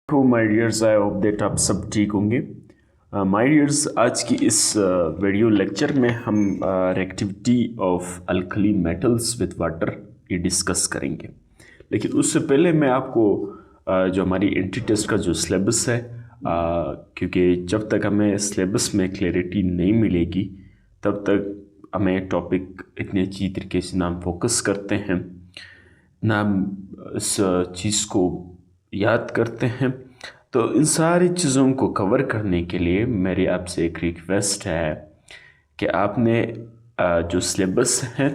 To my dears, I hope that आप सब ठीक होंगे। माय डियर्स, आज की इस वीडियो लेक्चर में हम reactivity of alkali metals with water ये डिस्कस करेंगे। लेकिन उससे पहले मैं आपको जो हमारी एंट्री टेस्ट का जो सिलेबस है, क्योंकि जब तक हमें सिलेबस में क्लैरिटी नहीं मिलेगी तब तक हमें टॉपिक इतनी अच्छी तरीके से ना हम फोकस करते हैं, ना हम इस चीज़ को याद करते हैं। तो इन सारी चीज़ों को कवर करने के लिए मेरी आपसे एक रिक्वेस्ट है कि आपने जो सिलेबस है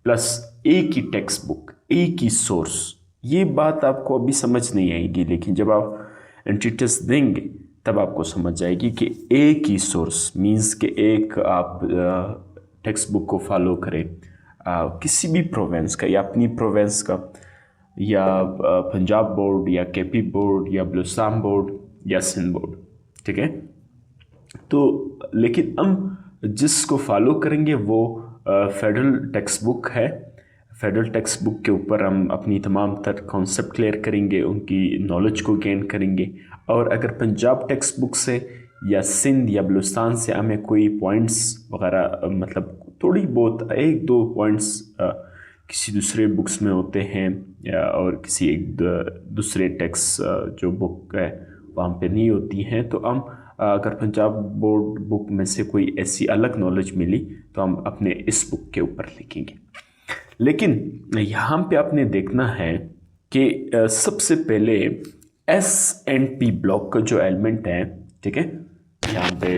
प्लस एक ही टेक्स्ट बुक, एक ही सोर्स, ये बात आपको अभी समझ नहीं आएगी, लेकिन जब आप एंट्री टेस्ट देंगे तब आपको समझ आएगी कि एक ही सोर्स मीन्स कि एक आप टेक्स्ट बुक को फॉलो करें, किसी भी प्रोवेंस का या अपनी प्रोवेंस का या पंजाब बोर्ड या केपी बोर्ड या बलूचिस्तान बोर्ड या सिंध बोर्ड, ठीक है। तो लेकिन हम जिसको फॉलो करेंगे वो फेडरल टेक्स्ट बुक है। फेडरल टेक्स्ट बुक के ऊपर हम अपनी तमाम तर कॉन्सेप्ट क्लियर करेंगे, उनकी नॉलेज को गेन करेंगे। और अगर पंजाब टेक्स्ट बुक से या सिंध या बलूचिस्तान से हमें कोई पॉइंट्स वगैरह, मतलब थोड़ी बहुत एक दो पॉइंट्स किसी दूसरे बुक्स में होते हैं या और किसी एक दूसरे टेक्स्ट जो बुक है वहाँ पे नहीं होती हैं, तो हम अगर पंजाब बोर्ड बुक में से कोई ऐसी अलग नॉलेज मिली तो हम अपने इस बुक के ऊपर लिखेंगे। लेकिन यहाँ पे आपने देखना है कि सबसे पहले S&P ब्लॉक का जो एलिमेंट है, ठीक है, यहाँ पे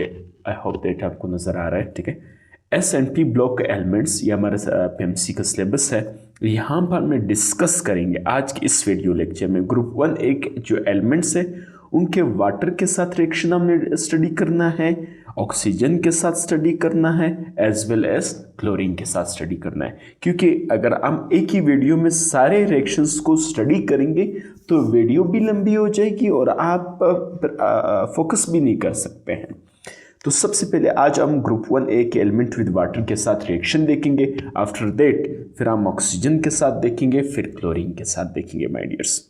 आई होप दैट आपको नज़र आ रहा है, ठीक है। S&P ब्लॉक के एलिमेंट्स, ये हमारा PMC का सिलेबस है। यहाँ पर हमें डिस्कस करेंगे आज की इस वीडियो लेक्चर में ग्रुप 1A के जो एलिमेंट्स है उनके वाटर के साथ रिएक्शन हमने स्टडी करना है, ऑक्सीजन के साथ स्टडी करना है, एज वेल एज क्लोरीन के साथ स्टडी करना है। क्योंकि अगर हम एक ही वीडियो में सारे रिएक्शंस को स्टडी करेंगे तो वीडियो भी लंबी हो जाएगी और आप फोकस भी नहीं कर सकते हैं। तो सबसे पहले आज हम ग्रुप 1A के एलिमेंट विद वाटर के साथ रिएक्शन देखेंगे। आफ्टर दैट फिर हम ऑक्सीजन के साथ देखेंगे, फिर क्लोरीन के साथ देखेंगे माय डियर्स।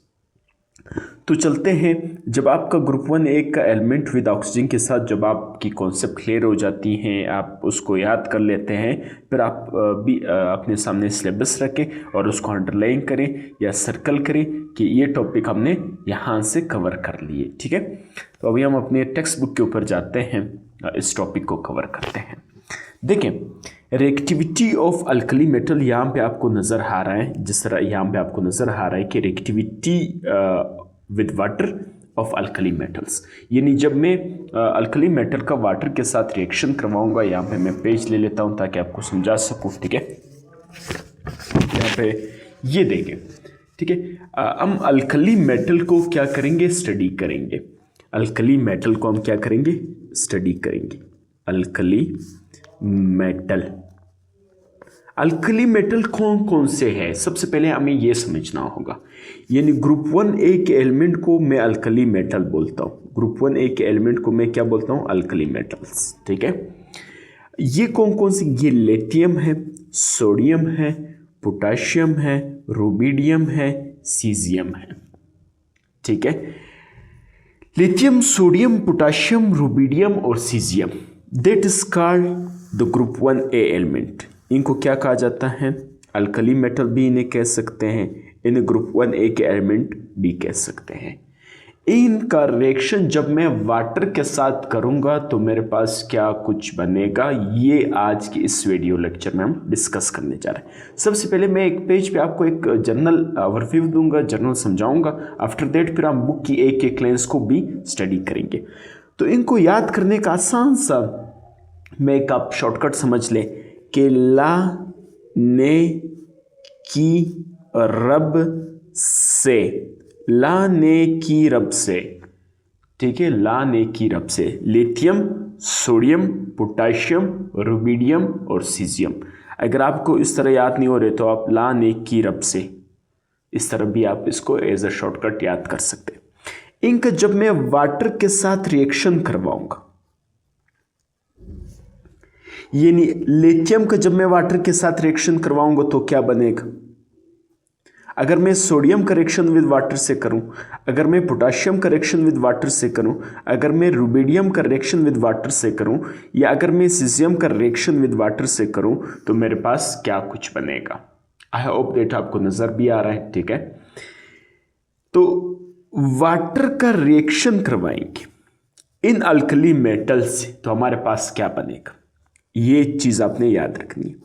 तो चलते हैं। जब आपका ग्रुप 1A का एलिमेंट विद ऑक्सीजन के साथ जब आपकी कॉन्सेप्ट क्लियर हो जाती हैं, आप उसको याद कर लेते हैं, फिर आप भी अपने सामने सिलेबस रखें और उसको अंडरलाइन करें या सर्कल करें कि ये टॉपिक हमने यहाँ से कवर कर लिए, ठीक है। तो अभी हम अपने टेक्स्ट बुक के ऊपर जाते हैं, इस टॉपिक को कवर करते हैं। देखें, रिएक्टिविटी ऑफ अल्कली मेटल यहाँ पे आपको नज़र आ रहा है, जिस तरह यहाँ पे आपको नज़र आ रहा है कि reactivity with water of alkali metals, यानी जब मैं अल्कली मेटल का वाटर के साथ रिएक्शन करवाऊंगा, यहाँ पे मैं पेज ले लेता हूँ ताकि आपको समझा सकूँ, ठीक है। यहाँ पे ये देखें, ठीक है। हम अल्कली मेटल को क्या करेंगे, स्टडी करेंगे। अल्कली मेटल को हम क्या करेंगे, स्टडी करेंगे। अल्कली मेटल, अल्कली मेटल कौन कौन से हैं, सबसे पहले हमें ये समझना होगा। यानी ग्रुप 1A के एलिमेंट को मैं अल्कली मेटल बोलता हूँ, ग्रुप 1A के एलिमेंट को मैं क्या बोलता हूँ, अल्कली मेटल्स, ठीक है। ये कौन कौन सी, ये लिथियम है, सोडियम है, पोटाशियम है, रुबिडियम है, सीजियम है, ठीक है। लिथियम, सोडियम, पोटाशियम, रुबिडियम और caesium, that is called the group 1A element. इनको क्या कहा जाता है, अल्कली मेटल भी इन्हें कह सकते हैं, इन्हें ग्रुप 1A के एलिमेंट भी कह सकते हैं। इनका रिएक्शन जब मैं वाटर के साथ करूंगा तो मेरे पास क्या कुछ बनेगा, ये आज की इस वीडियो लेक्चर में हम डिस्कस करने जा रहे हैं। सबसे पहले मैं एक पेज पे आपको एक जर्नल ओवरव्यू दूंगा, जर्नल समझाऊंगा। आफ्टर दैट फिर हम बुक की एक एक लाइंस को भी स्टडी करेंगे। तो इनको याद करने का आसान सा मैं एक आप शॉर्टकट समझ लें कि ला ने की रब से, ला ने की रब से, ठीक है, ला ने की रब से लिथियम, सोडियम, पोटाशियम, रुबिडियम और सीजियम। अगर आपको इस तरह याद नहीं हो रहे तो आप ला ने की रब से, इस तरह भी आप इसको एज अ शॉर्टकट याद कर सकते हैं। इनका जब मैं वाटर के साथ रिएक्शन करवाऊंगा, यानी लिथियम का जब मैं वाटर के साथ रिएक्शन करवाऊंगा तो क्या बनेगा, अगर मैं सोडियम का रिएक्शन विद वाटर से करूं, अगर मैं पोटाशियम का रिएक्शन विद वाटर से करूं, अगर मैं रुबिडियम का रिएक्शन विद वाटर से करूं, या अगर मैं सीजियम का रिएक्शन विद वाटर से करूं, तो मेरे पास क्या कुछ बनेगा। आई होप दैट आपको नजर भी आ रहा है, ठीक है। तो वाटर का रिएक्शन करवाएंगे इन अल्कली मेटल से, तो हमारे पास क्या बनेगा, ये चीज आपने याद रखनी है।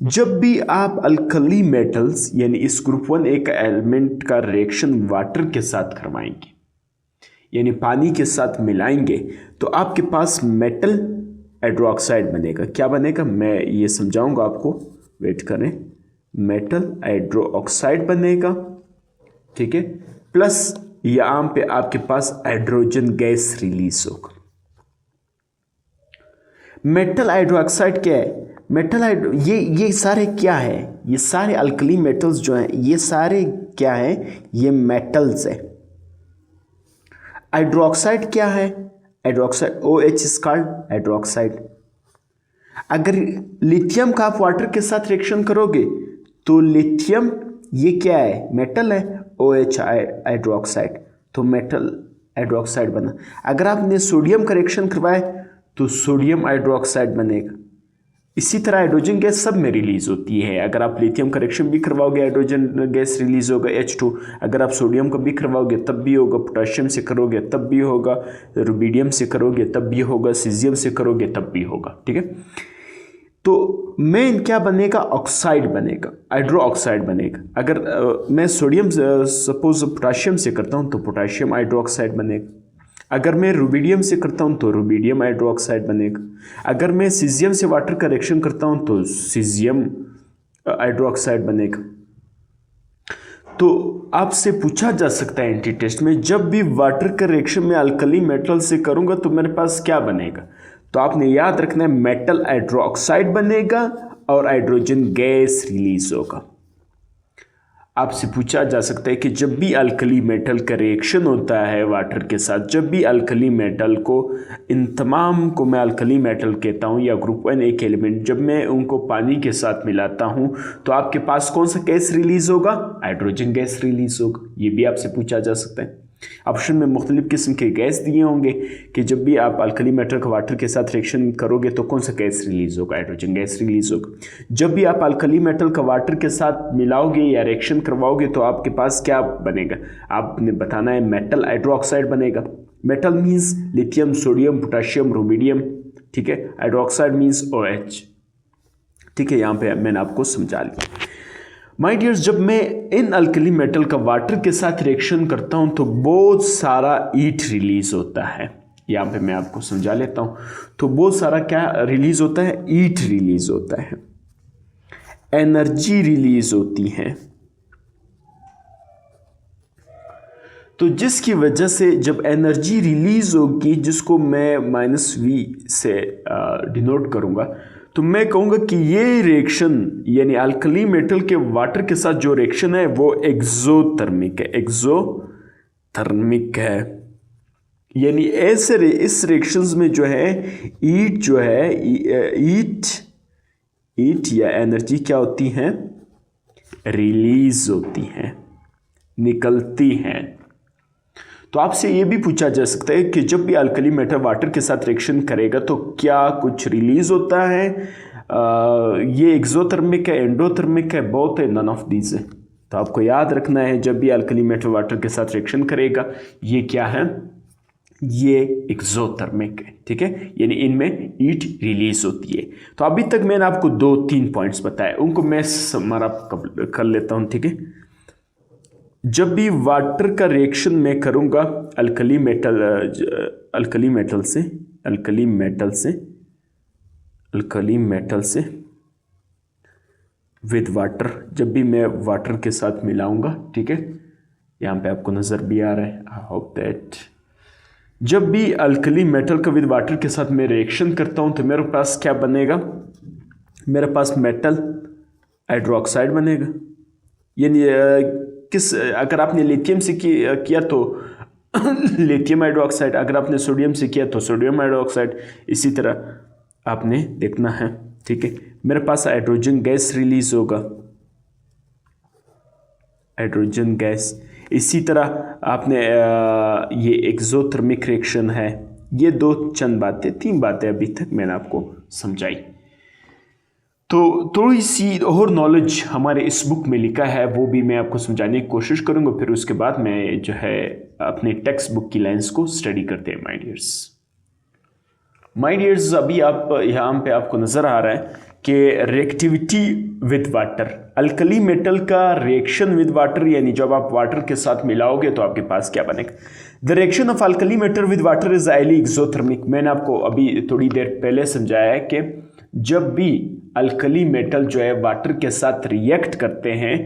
जब भी आप अल्कली मेटल्स यानी इस ग्रुप 1A का एलिमेंट का रिएक्शन वाटर के साथ करवाएंगे यानी पानी के साथ मिलाएंगे, तो आपके पास मेटल हाइड्रोक्साइड बनेगा। क्या बनेगा, मैं ये समझाऊंगा आपको, वेट करें। मेटल हाइड्रोक्साइड बनेगा, ठीक है, प्लस यहां पे आपके पास हाइड्रोजन गैस रिलीज होगा। मेटल हाइड्रोक्साइड क्या है, मेटल हाइड्रो ये सारे क्या है, ये सारे अल्कली मेटल्स जो हैं ये सारे क्या है, ये मेटल्स है। हाइड्रोक्साइड क्या है, hydroxide OH is called hydroxide. अगर लिथियम का आप वाटर के साथ रिएक्शन करोगे तो लिथियम ये क्या है, मेटल है, OH हाइड्रोक्साइड, तो मेटल हाइड्रोक्साइड बना। अगर आपने सोडियम का रिएक्शन करवाए तो सोडियम हाइड्रोक्साइड बनेगा। इसी तरह हाइड्रोजन गैस सब में रिलीज होती है। अगर आप लिथियम का रिएक्शन भी करवाओगे हाइड्रोजन गैस रिलीज होगा H2। अगर आप सोडियम का भी करवाओगे तब भी होगा, पोटेशियम से करोगे तब भी होगा, रुबिडियम से करोगे तब भी होगा, सीजियम से करोगे तब भी होगा, ठीक है। तो मेन क्या बनेगा, ऑक्साइड बनेगा, हाइड्रो ऑक्साइड बनेगा। अगर मैं सोडियम सपोज पोटाशियम से करता हूं तो पोटाशियम हाइड्रो ऑक्साइड बनेगा। अगर मैं रुबिडियम से करता हूं तो रुबिडियम हाइड्रो ऑक्साइड बनेगा। अगर मैं सीजियम से वाटर का रिएक्शन करता हूं तो सीजियम हाइड्रो ऑक्साइड बनेगा। तो आपसे पूछा जा सकता है एंटी टेस्ट में, जब भी वाटर का रिएक्शन में अल्कली मेटल से करूंगा तो मेरे पास क्या बनेगा, तो आपने याद रखना है मेटल हाइड्रोक्साइड बनेगा और हाइड्रोजन गैस रिलीज होगा। आपसे पूछा जा सकता है कि जब भी अल्कली मेटल का रिएक्शन होता है वाटर के साथ, जब भी अल्कली मेटल को, इन तमाम को मैं अल्कली मेटल कहता हूं या ग्रुप 1A के एलिमेंट, जब मैं उनको पानी के साथ मिलाता हूं तो आपके पास कौन सा गैस रिलीज होगा, हाइड्रोजन गैस रिलीज होगा। ये भी आपसे पूछा जा सकता है। ऑप्शन में मुख्तलिफ किस्म के गैस दिए होंगे कि जब भी आप अल्कली मेटल का वाटर के साथ रिएक्शन करोगे तो कौन सा गैस रिलीज होगा, हाइड्रोजन गैस रिलीज होगा। जब भी आप अल्कली मेटल का वाटर के साथ मिलाओगे या रिएक्शन करवाओगे तो आपके पास क्या बनेगा, आपने बताना है मेटल हाइड्रोक्साइड बनेगा। Metal means lithium, sodium, potassium, rubidium, ठीक है। हाइड्रोक्साइड मीन्स OH, ठीक है। यहाँ पे मैंने आपको समझा लिया। माय डियर्स, जब मैं इन अल्कली मेटल का वाटर के साथ रिएक्शन करता हूं तो बहुत सारा हीट रिलीज होता है। यहाँ पे मैं आपको समझा लेता हूं। तो बहुत सारा क्या रिलीज होता है, हीट रिलीज होता है, एनर्जी रिलीज होती है। तो जिसकी वजह से जब एनर्जी रिलीज होगी, जिसको मैं -V से डिनोट करूंगा, तो मैं कहूंगा कि ये रिएक्शन यानी अल्कली मेटल के वाटर के साथ जो रिएक्शन है वो एक्सोथर्मिक है, एक्सोथर्मिक है। यानी ऐसे इस रिएक्शंस में जो है हीट जो है हीट या एनर्जी क्या होती है, रिलीज होती है, निकलती है। तो आपसे ये भी पूछा जा सकता है कि जब भी अल्कली मेटल वाटर के साथ रिएक्शन करेगा तो क्या कुछ रिलीज होता है, ये एक्सोथर्मिक है, एंडोथर्मिक है, बोथ है, नन ऑफ दीज है। तो आपको याद रखना है जब भी अल्कली मेटल वाटर के साथ रिएक्शन करेगा ये क्या है, ये एक्सोथर्मिक है, ठीक है। यानी इनमें हीट रिलीज होती है। तो अभी तक मैंने आपको 2-3 पॉइंट्स बताए, उनको मैं समराप कर लेता हूं, ठीक है। जब भी वाटर का रिएक्शन मैं करूंगा अल्कली मेटल से विद वाटर, जब भी मैं वाटर के साथ मिलाऊंगा, ठीक है। यहां पे आपको नजर भी आ रहा है, आई होप दैट। जब भी अल्कली मेटल का विद वाटर के साथ मैं रिएक्शन करता हूं तो मेरे पास क्या बनेगा, मेरे पास मेटल हाइड्रोक्साइड बनेगा। यानी अगर आपने लिथियम से किया तो लिथियम हाइड्रोक्साइड, अगर आपने सोडियम से किया तो सोडियम हाइड्रोक्साइड, इसी तरह आपने देखना है, ठीक है। मेरे पास हाइड्रोजन गैस रिलीज होगा, हाइड्रोजन गैस। इसी तरह आपने ये एक्सोथर्मिक रिएक्शन है। ये दो चंद बातें, 3 बातें अभी तक मैंने आपको समझाई। तो थोड़ी सी और नॉलेज हमारे इस बुक में लिखा है, वो भी मैं आपको समझाने की कोशिश करूँगा। फिर उसके बाद मैं जो है अपने टेक्स्ट बुक की लाइंस को स्टडी करते हैं माय डियर्स। अभी आप यहाँ पे आपको नज़र आ रहा है कि reactivity with water, alkali metal का रिएक्शन विद वाटर, यानी जब आप वाटर के साथ मिलाओगे तो आपके पास क्या बनेगा। The reaction of alkali metal with water is highly exothermic. मैंने आपको अभी थोड़ी देर पहले समझाया है कि जब भी अल्कली मेटल जो है वाटर के साथ रिएक्ट करते हैं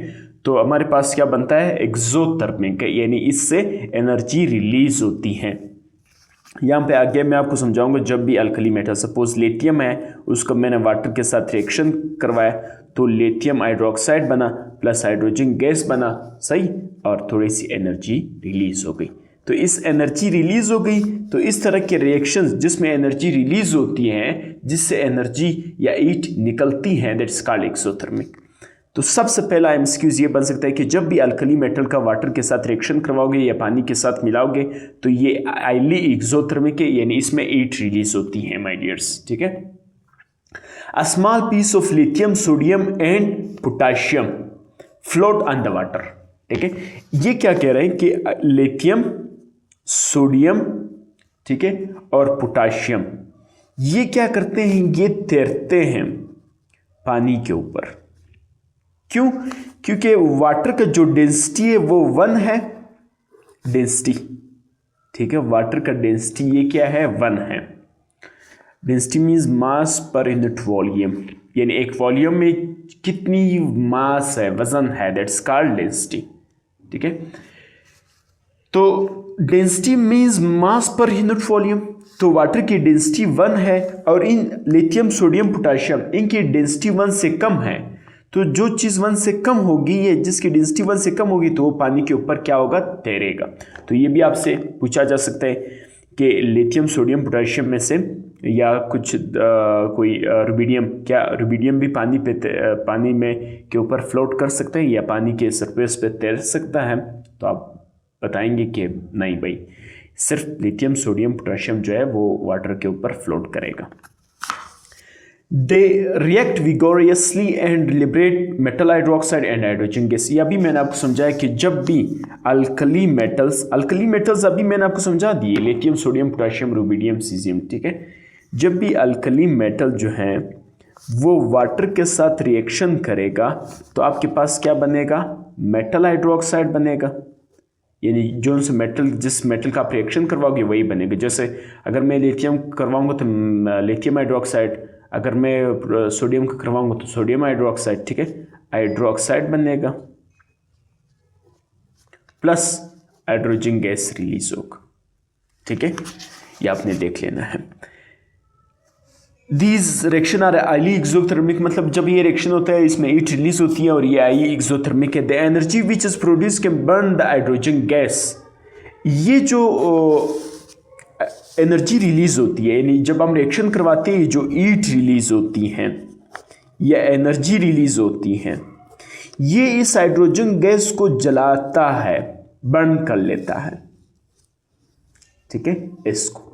तो हमारे पास क्या बनता है, एक्सोथर्मिक, यानी इससे एनर्जी रिलीज होती है। यहाँ पे आगे मैं आपको समझाऊंगा, जब भी अल्कली मेटल, सपोज लिथियम है, उसको मैंने वाटर के साथ रिएक्शन करवाया तो लिथियम हाइड्रोक्साइड बना प्लस हाइड्रोजन गैस बना, सही, और थोड़ी सी एनर्जी रिलीज हो गई। तो इस एनर्जी रिलीज हो गई, तो इस तरह के रिएक्शंस जिसमें एनर्जी रिलीज होती है, जिससे एनर्जी या हीट निकलती है, दैट्स कॉल्ड एक्सोथर्मिक। तो सबसे पहला एमसीक्यूज ये बन सकता है कि जब भी अल्कली मेटल का वाटर के साथ रिएक्शन करवाओगे या पानी के साथ मिलाओगे तो ये हाईली एक्सोथर्मिक है, यानी इसमें हीट रिलीज होती है माय डियर्स, ठीक है। A small piece of lithium, sodium and potassium float on the water, ठीक है। ये क्या कह रहे हैं कि लिथियम, सोडियम, ठीक है, और पोटेशियम, ये क्या करते हैं, ये तैरते हैं पानी के ऊपर। क्यों? क्योंकि वाटर का जो डेंसिटी है वो 1 है, डेंसिटी, ठीक है। वाटर का डेंसिटी ये क्या है, 1 है। Density means mass per unit volume, यानी एक वॉल्यूम में कितनी मास है, वजन है, दैट्स कॉल्ड डेंसिटी, ठीक है। तो density means mass per unit volume, तो वाटर की डेंसिटी 1 है और इन लिथियम, सोडियम, पोटेशियम इनकी डेंसिटी 1 से कम है। तो जो चीज़ 1 से कम होगी, ये जिसकी डेंसिटी 1 से कम होगी, तो वो पानी के ऊपर क्या होगा, तैरेगा। तो ये भी आपसे पूछा जा सकता है कि लिथियम, सोडियम, पोटेशियम में से या कुछ कोई रुबिडियम, क्या रुबिडियम भी पानी में के ऊपर फ्लोट कर सकते हैं या पानी के सरफेस पे तैर सकता है? तो आप बताएंगे कि नहीं भाई, सिर्फ लिथियम, सोडियम, पोटेशियम जो है वो वाटर के ऊपर फ्लोट करेगा। They react vigorously and liberate metal hydroxide and hydrogen gas. ये अभी मैंने आपको समझाया कि जब भी अल्कली मेटल्स अभी मैंने आपको समझा दिए, lithium, sodium, potassium, rubidium, caesium, ठीक है। जब भी अल्कली मेटल जो है वो वाटर के साथ रिएक्शन करेगा तो आपके पास क्या बनेगा, मेटल हाइड्रोक्साइड बनेगा, यानी जो उनसे मेटल, जिस मेटल का आप रिएक्शन करवाओगे वही बनेगा। जैसे अगर मैं लिथियम करवाऊंगा तो लिथियम हाइड्रोक्साइड, अगर मैं सोडियम का करवाऊंगा तो सोडियम हाइड्रोक्साइड, ठीक है, हाइड्रोक्साइड बनेगा प्लस हाइड्रोजन गैस रिलीज होगा, ठीक है। ये आपने देख लेना है। These reaction are highly exothermic, मतलब जब ये रिएक्शन होता है इसमें हीट रिलीज होती है और ये हाईली एक्सोथर्मिक है। The energy which is produce can burn the hydrogen gas. ये जो एनर्जी रिलीज होती है, यानी जब हम रिएक्शन करवाते हैं जो हीट रिलीज होती हैं या एनर्जी रिलीज होती हैं, ये इस हाइड्रोजन गैस को जलाता है, बर्न कर लेता है, ठीक है, इसको,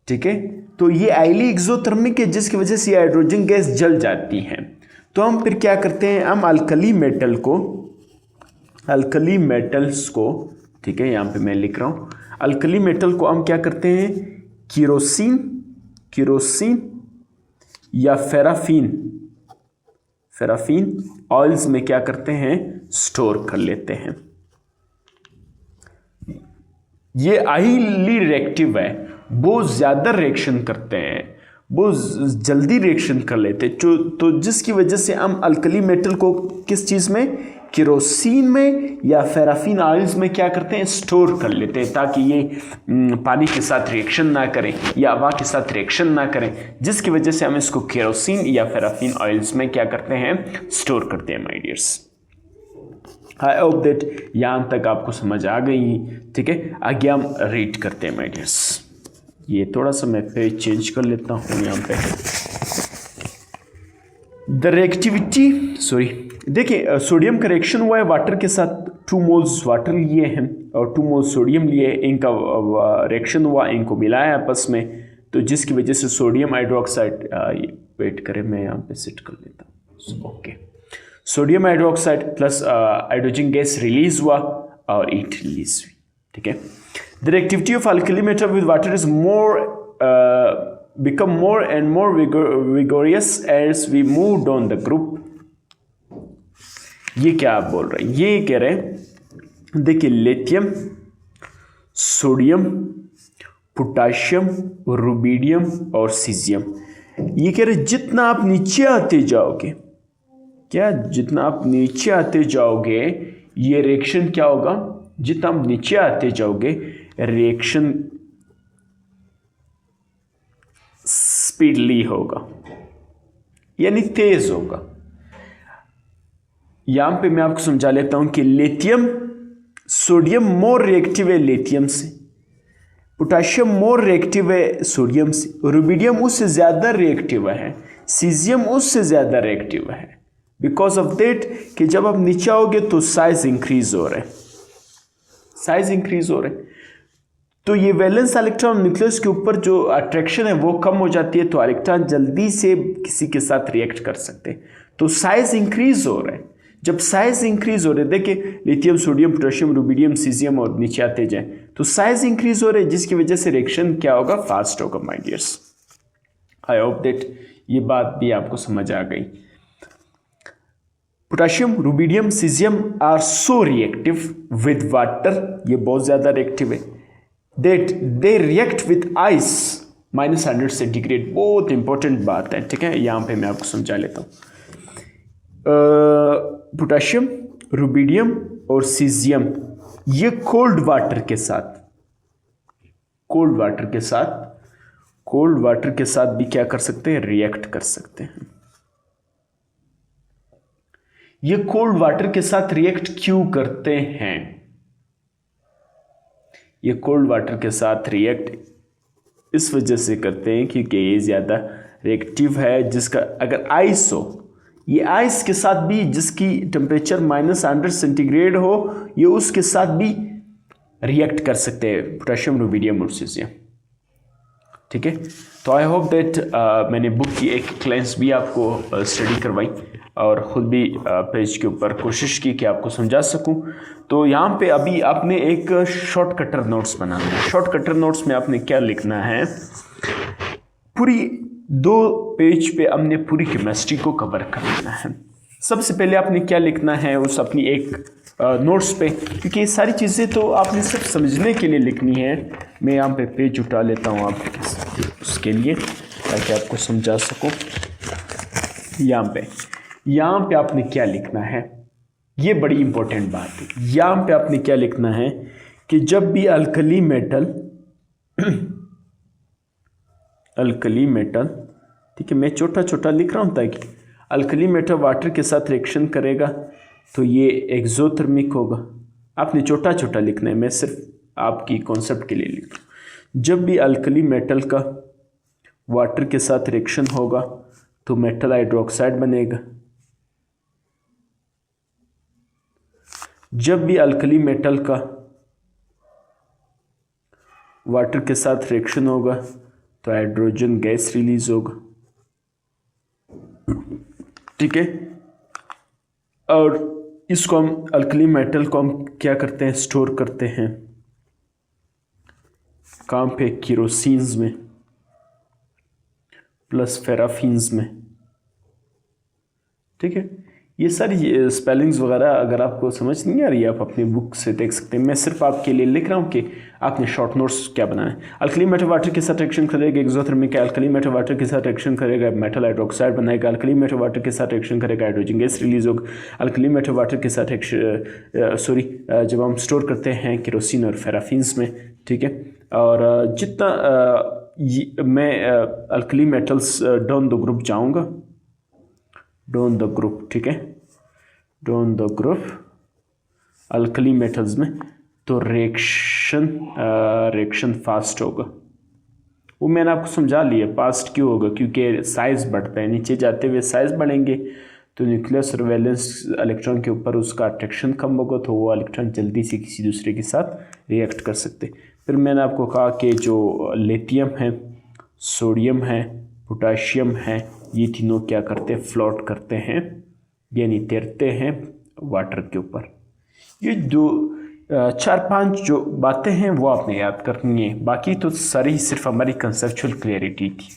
ठीक है। तो ये हाईली एक्सोथर्मिक है जिसकी वजह से हाइड्रोजन गैस जल जाती है। तो हम फिर क्या करते हैं, हम अल्कली मेटल्स को, ठीक है, यहाँ पे मैं लिख रहा हूँ, अल्कली मेटल को हम क्या करते हैं, केरोसिन या फेराफिन ऑयल्स में क्या करते हैं, स्टोर कर लेते हैं। ये हाईली रिएक्टिव है, बहुत ज़्यादा रिएक्शन करते हैं, बहुत जल्दी रिएक्शन कर लेते हैं। तो जिसकी वजह से हम अल्कली मेटल को किस चीज़ में, केरोसिन में या फेराफिन ऑयल्स में क्या करते हैं, स्टोर कर लेते हैं, ताकि ये पानी के साथ रिएक्शन ना करें या हवा के साथ रिएक्शन ना करें, जिसकी वजह से हम इसको केरोसिन या फेराफिन ऑयल्स में क्या करते हैं, स्टोर करते हैं my dears. I hope that यहाँ तक आपको समझ आ गई, ठीक है। आगे हम रीड करते हैं माय डियर्स। ये थोड़ा सा मैं पेज चेंज कर लेता हूँ यहाँ पे। द रिएक्टिविटी देखिए सोडियम का रिएक्शन हुआ है वाटर के साथ, 2 मोल्स वाटर लिए हैं और 2 मोल्स सोडियम लिए, इनका रिएक्शन हुआ, इनको मिलाया आपस में, तो जिसकी वजह से सोडियम हाइड्रोक्साइड, वेट करें मैं यहाँ पे सेट कर लेता हूँ, okay, sodium hydroxide plus hydrogen gas release हुआ और हीट रिलीज हुई, ठीक है। The reactivity of alkali metal with water is become more and more vigorous as we move down the group। ये क्या आप बोल रहे हैं, ये कह रहे हैं, देखिए लिथियम, सोडियम, पोटाशियम, रुबिडियम और सीजियम, ये कह रहे जितना आप नीचे आते जाओगे, क्या जितना आप नीचे आते जाओगे ये रिएक्शन क्या होगा, जितना आप नीचे आते जाओगे रिएक्शन स्पीडली होगा, यानी तेज होगा। यहां पे मैं आपको समझा लेता हूं कि लिथियम, सोडियम मोर रिएक्टिव है लिथियम से, पोटाशियम मोर रिएक्टिव है सोडियम से, रुबिडियम उससे ज्यादा रिएक्टिव है, सीजियम उससे ज्यादा रिएक्टिव है। बिकॉज ऑफ दैट कि जब आप नीचे आओगे तो साइज इंक्रीज हो रहा है, साइज इंक्रीज हो रहा है, तो ये वैलेंस इलेक्ट्रॉन न्यूक्लियस के ऊपर जो अट्रैक्शन है वो कम हो जाती है, तो इलेक्ट्रॉन जल्दी से किसी के साथ रिएक्ट कर सकते हैं, तो साइज इंक्रीज हो रहा है। जब साइज इंक्रीज हो रहे, देखिए lithium, sodium, potassium, rubidium, caesium और नीचे आते जाए तो साइज इंक्रीज हो रहे हैं, जिसकी वजह से रिएक्शन क्या होगा, फास्ट होगा my dears. I hope that ये बात भी आपको समझ आ गई। Potassium, rubidium, caesium are so reactive with water, ये बहुत ज्यादा रिएक्टिव है, that they react with ice -100 centigrade. बहुत इंपॉर्टेंट बात है, ठीक है, यहां पे मैं आपको समझा लेता हूं। पोटेशियम, रुबिडियम और सीजियम ये कोल्ड वाटर के साथ, कोल्ड वाटर के साथ भी क्या कर सकते हैं, रिएक्ट कर सकते हैं। ये कोल्ड वाटर के साथ रिएक्ट क्यों करते हैं, ये कोल्ड वाटर के साथ रिएक्ट इस वजह से करते हैं क्योंकि ये ज़्यादा रिएक्टिव है, जिसका अगर आइस हो, ये आइस के साथ भी जिसकी टेम्परेचर -100 सेंटीग्रेड हो, ये उसके साथ भी रिएक्ट कर सकते हैं, पोटेशियम, रुबिडियम और सीजियम, ठीक है। तो आई होप दैट मैंने बुक की एक क्लास भी आपको स्टडी करवाई और ख़ुद भी पेज के ऊपर कोशिश की कि आपको समझा सकूं। तो यहाँ पे अभी आपने एक शॉर्ट कटर नोट्स बनाना है। शॉर्ट कटर नोट्स में आपने क्या लिखना है, पूरी 2 पेज पे हमने पूरी केमिस्ट्री को कवर कर लेना है। सबसे पहले आपने क्या लिखना है उस अपनी एक नोट्स पे, क्योंकि ये सारी चीज़ें तो आपने सिर्फ समझने के लिए लिखनी है। मैं यहाँ पे पेज उठा लेता हूँ आप उसके लिए ताकि आपको समझा सकूँ। यहाँ पे आपने क्या लिखना है, ये बड़ी इंपॉर्टेंट बात है। यहाँ पे आपने क्या लिखना है कि जब भी अल्कली मेटल, ठीक है, मैं छोटा छोटा लिख रहा हूँ ताकि अल्कली मेटल वाटर के साथ रिएक्शन करेगा तो ये एक्सोथर्मिक होगा। आपने छोटा छोटा लिखना है, मैं सिर्फ आपकी कॉन्सेप्ट के लिए लिख रहा हूँ। जब भी अल्कली मेटल का वाटर के साथ रिएक्शन होगा तो मेटल हाइड्रोक्साइड बनेगा। जब भी अल्कली मेटल का वाटर के साथ रिएक्शन होगा तो हाइड्रोजन गैस रिलीज होगा, ठीक है। और इसको हम अल्कली मेटल को हम क्या करते हैं, स्टोर करते हैं कहाँ पे, केरोसिन्स में प्लस पैराफिन्स में, ठीक है। ये सारी स्पेलिंग्स वगैरह अगर आपको समझ नहीं आ रही है आप अपनी बुक से देख सकते हैं। मैं सिर्फ आपके लिए लिख रहा हूँ कि आपने शॉर्ट नोट्स क्या बनाना है। अल्कली मेटल वाटर के साथ रिएक्शन करेगा एक्सोथर्मिक, अल्कली मेटल वाटर के साथ रिएक्शन करेगा मेटल हाइड्रोक्साइड बनाएगा, अल्कली मेटल वाटर के साथ रिएक्शन करेगा हाइड्रोजन गैस रिलीज होगा, अल्कली मेटल वाटर के साथ जब हम स्टोर करते हैं केरोसिन और पैराफिन्स में, ठीक है। और जितना मैं alkali metals down the group जाऊँगा, डाउन द ग्रुप, ठीक है, down the group alkali metals में, तो रिएक्शन फास्ट होगा, वो मैंने आपको समझा लिया। पास्ट क्यों होगा, क्योंकि साइज़ बढ़ता है, नीचे जाते हुए साइज़ बढ़ेंगे तो न्यूक्लियस और वैलेंस इलेक्ट्रॉन के ऊपर उसका अट्रैक्शन कम होगा, तो वो इलेक्ट्रॉन जल्दी से किसी दूसरे के साथ रिएक्ट कर सकते। फिर मैंने आपको कहा कि जो लिथियम है, सोडियम है, पोटाशियम है, ये तीनों क्या करते हैं, फ्लोट करते हैं, यानी तैरते हैं वाटर के ऊपर। ये जो 4-5 जो बातें हैं वो आपने याद करनी है, बाकी तो सारी सिर्फ हमारी कंसेप्चुअल क्लियरिटी थी।